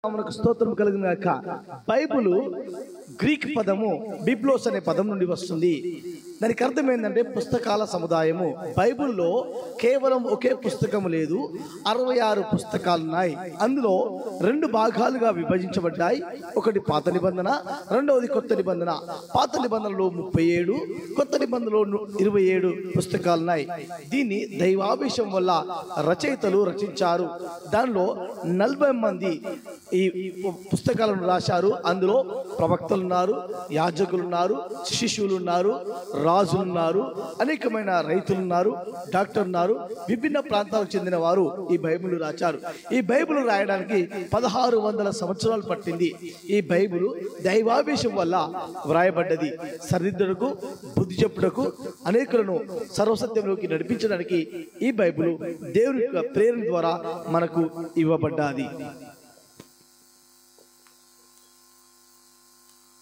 మనకు స్తోత్రం కలుగును గాక. బైబిల్ గ్రీక్ పదము బిబ్లోస్ అనే పదం నుండి వస్తుంది. దానికి అర్థం ఏంటంటే పుస్తకాల సముదాయము. బైబిల్లో కేవలం ఒకే పుస్తకం లేదు, 66 పుస్తకాలు ఉన్నాయి. అందులో 2 భాగాలుగా విభజించబడ్డాయి. ఒకటి పాత నిబంధన, రెండవది కొత్త నిబంధన. పాత నిబంధనలో 37, కొత్త నిబంధనలో 27 పుస్తకాలు ఉన్నాయి. దీన్ని దైవావేశం వల్ల రచయితలు రచించారు. దానిలో 40 మంది ఈ పుస్తకాలను రాశారు. అందులో ప్రవక్తలు ఉన్నారు, యాజకులు ఉన్నారు, శిష్యులు ఉన్నారు, రాజులు ఉన్నారు, అనేకమైన రైతులు ఉన్నారు, డాక్టర్ ఉన్నారు. విభిన్న ప్రాంతాలకు చెందిన వారు ఈ బైబిల్ రాశారు. ఈ బైబిల్ రాయడానికి 1600 సంవత్సరాలు పట్టింది. ఈ బైబిల్ దైవావేశం వల్ల వ్రాయబడ్డది. సరిదిద్దుటకు, బుద్ధి చెప్పుటకు, అనేకులను సర్వసత్యంలోకి నడిపించడానికి ఈ బైబిల్ దేవుని యొక్క ప్రేరణ ద్వారా మనకు ఇవ్వబడ్డది.